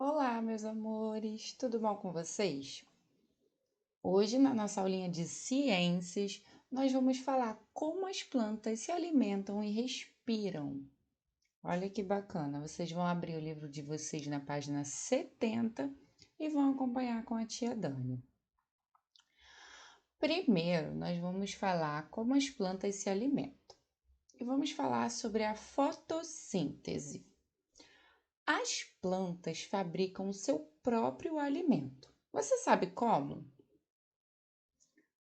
Olá, meus amores, tudo bom com vocês? Hoje, na nossa aulinha de ciências, nós vamos falar como as plantas se alimentam e respiram. Olha que bacana, vocês vão abrir o livro de vocês na página 70 e vão acompanhar com a tia Dani. Primeiro, nós vamos falar como as plantas se alimentam e vamos falar sobre a fotossíntese. As plantas fabricam o seu próprio alimento. Você sabe como?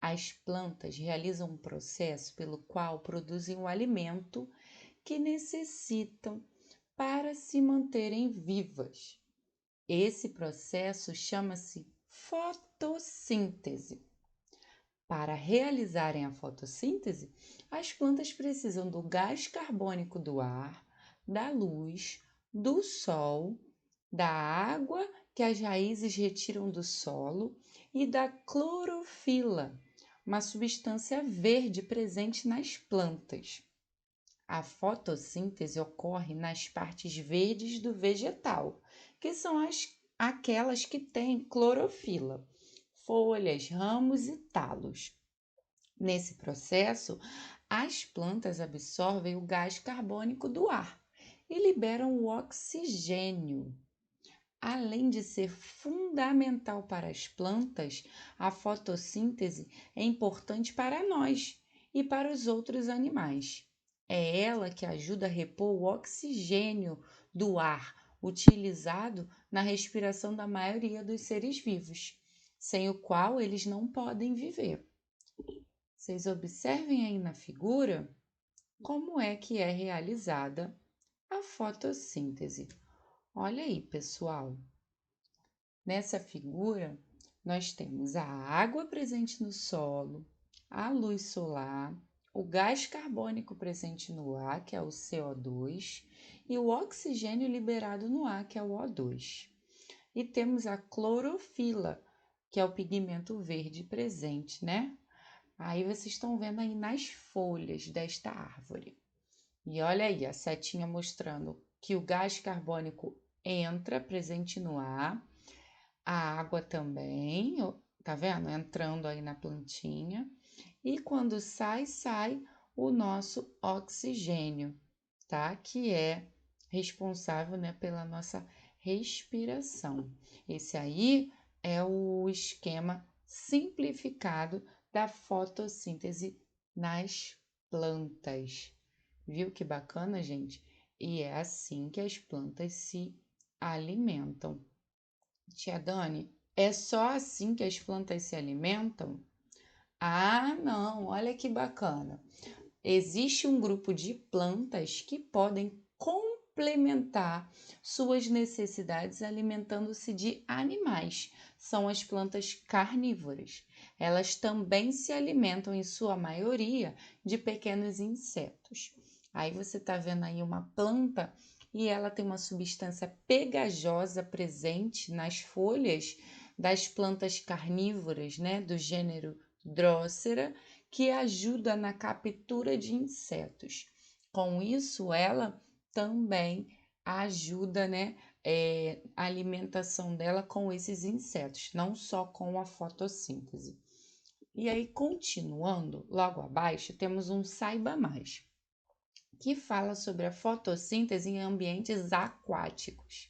As plantas realizam um processo pelo qual produzem o alimento que necessitam para se manterem vivas. Esse processo chama-se fotossíntese. Para realizarem a fotossíntese, as plantas precisam do gás carbônico do ar, da luz, do sol, da água que as raízes retiram do solo e da clorofila, uma substância verde presente nas plantas. A fotossíntese ocorre nas partes verdes do vegetal, que são aquelas que têm clorofila, folhas, ramos e talos. Nesse processo, as plantas absorvem o gás carbônico do ar e liberam o oxigênio. Além de ser fundamental para as plantas, a fotossíntese é importante para nós e para os outros animais. É ela que ajuda a repor o oxigênio do ar utilizado na respiração da maioria dos seres vivos, sem o qual eles não podem viver. Vocês observem aí na figura como é que é realizada a fotossíntese. Olha aí, pessoal. Nessa figura, nós temos a água presente no solo, a luz solar, o gás carbônico presente no ar, que é o CO2, e o oxigênio liberado no ar, que é o O2. E temos a clorofila, que é o pigmento verde presente, né? Aí vocês estão vendo aí nas folhas desta árvore. E olha aí a setinha mostrando que o gás carbônico entra presente no ar, a água também, tá vendo? Entrando aí na plantinha. E quando sai, sai o nosso oxigênio, tá? Que é responsável, né, pela nossa respiração. Esse aí é o esquema simplificado da fotossíntese nas plantas. Viu que bacana, gente? E é assim que as plantas se alimentam. Tia Dani, é só assim que as plantas se alimentam? Ah, não, olha que bacana. Existe um grupo de plantas que podem complementar suas necessidades alimentando-se de animais. São as plantas carnívoras. Elas também se alimentam, em sua maioria, de pequenos insetos. Aí você está vendo aí uma planta e ela tem uma substância pegajosa presente nas folhas das plantas carnívoras, né, do gênero Drosera, que ajuda na captura de insetos. Com isso, ela também ajuda, né, a alimentação dela com esses insetos, não só com a fotossíntese. E aí, continuando, logo abaixo, temos um Saiba Mais, que fala sobre a fotossíntese em ambientes aquáticos.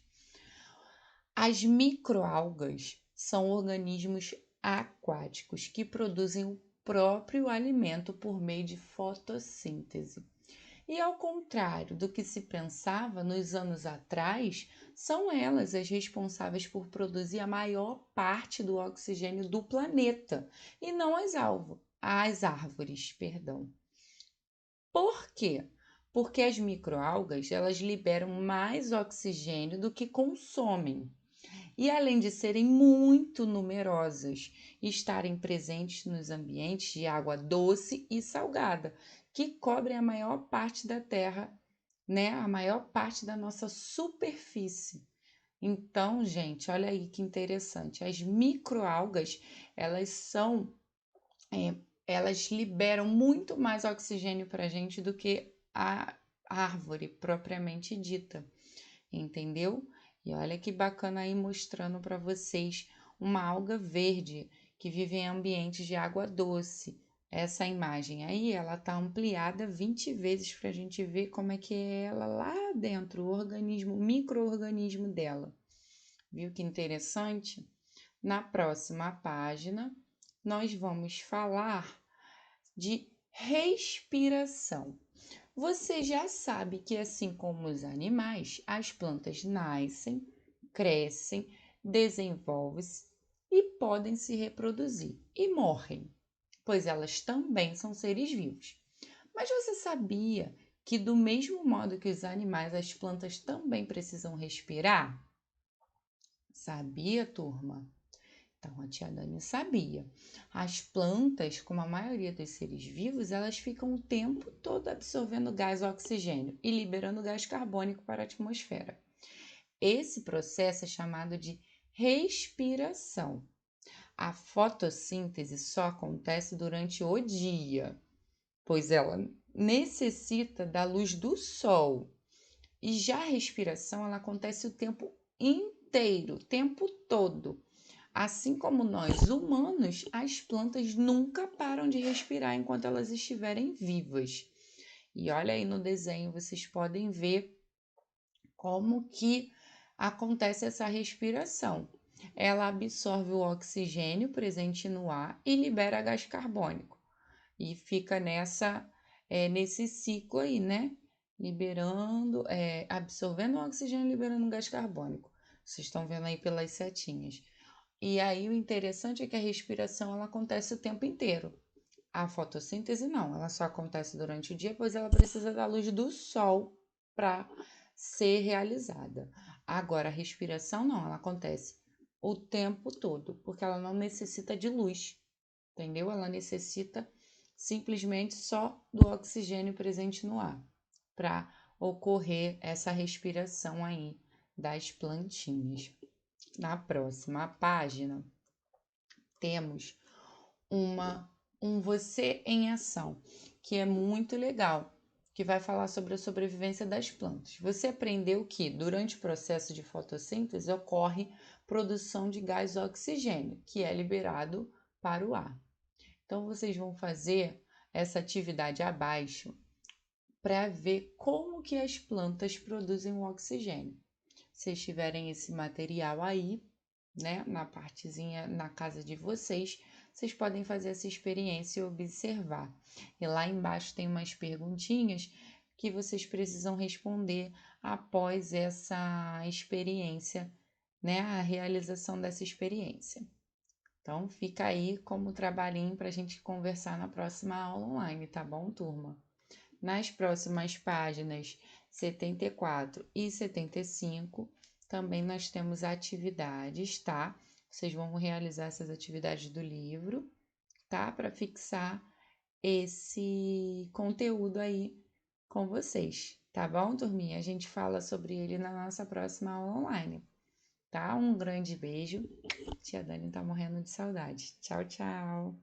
As microalgas são organismos aquáticos que produzem o próprio alimento por meio de fotossíntese. E ao contrário do que se pensava nos anos atrás, são elas as responsáveis por produzir a maior parte do oxigênio do planeta e não as árvores, perdão. Por quê? Porque as microalgas, elas liberam mais oxigênio do que consomem. E além de serem muito numerosas e estarem presentes nos ambientes de água doce e salgada, que cobrem a maior parte da terra, né? A maior parte da nossa superfície. Então, gente, olha aí que interessante. As microalgas, elas são, é, elas liberam muito mais oxigênio para a gente do que a árvore propriamente dita, entendeu? E olha que bacana aí mostrando para vocês uma alga verde que vive em ambientes de água doce. Essa imagem aí, ela tá ampliada 20 vezes para a gente ver como é que é ela lá dentro, o organismo, o micro-organismo dela. Viu que interessante? Na próxima página, nós vamos falar de respiração. Você já sabe que, assim como os animais, as plantas nascem, crescem, desenvolvem-se e podem se reproduzir e morrem, pois elas também são seres vivos. Mas você sabia que, do mesmo modo que os animais, as plantas também precisam respirar? Sabia, turma? Então, a tia Dani sabia. As plantas, como a maioria dos seres vivos, elas ficam o tempo todo absorvendo gás oxigênio e liberando gás carbônico para a atmosfera. Esse processo é chamado de respiração. A fotossíntese só acontece durante o dia, pois ela necessita da luz do sol. E já a respiração, ela acontece o tempo inteiro, o tempo todo. Assim como nós humanos, as plantas nunca param de respirar enquanto elas estiverem vivas. E olha aí no desenho, vocês podem ver como que acontece essa respiração. Ela absorve o oxigênio presente no ar e libera gás carbônico. E fica nesse ciclo aí, né? Liberando, absorvendo o oxigênio e liberando gás carbônico. Vocês estão vendo aí pelas setinhas. E aí o interessante é que a respiração ela acontece o tempo inteiro. A fotossíntese não, ela só acontece durante o dia, pois ela precisa da luz do sol para ser realizada. Agora, a respiração não, ela acontece o tempo todo, porque ela não necessita de luz, entendeu? Ela necessita simplesmente só do oxigênio presente no ar para ocorrer essa respiração aí das plantinhas. Na próxima página, temos um Você em Ação, que é muito legal, que vai falar sobre a sobrevivência das plantas. Você aprendeu que, durante o processo de fotossíntese, ocorre produção de gás oxigênio, que é liberado para o ar. Então, vocês vão fazer essa atividade abaixo para ver como que as plantas produzem o oxigênio. Se tiverem esse material aí, né, na partezinha na casa de vocês, vocês podem fazer essa experiência e observar. E lá embaixo tem umas perguntinhas que vocês precisam responder após essa experiência, né, a realização dessa experiência. Então, fica aí como trabalhinho para a gente conversar na próxima aula online, tá bom, turma? Nas próximas páginas 74 e 75, também nós temos atividades, tá? Vocês vão realizar essas atividades do livro, tá? Para fixar esse conteúdo aí com vocês, tá bom, turminha? A gente fala sobre ele na nossa próxima aula online, tá? Um grande beijo. Tia Dani tá morrendo de saudade. Tchau, tchau.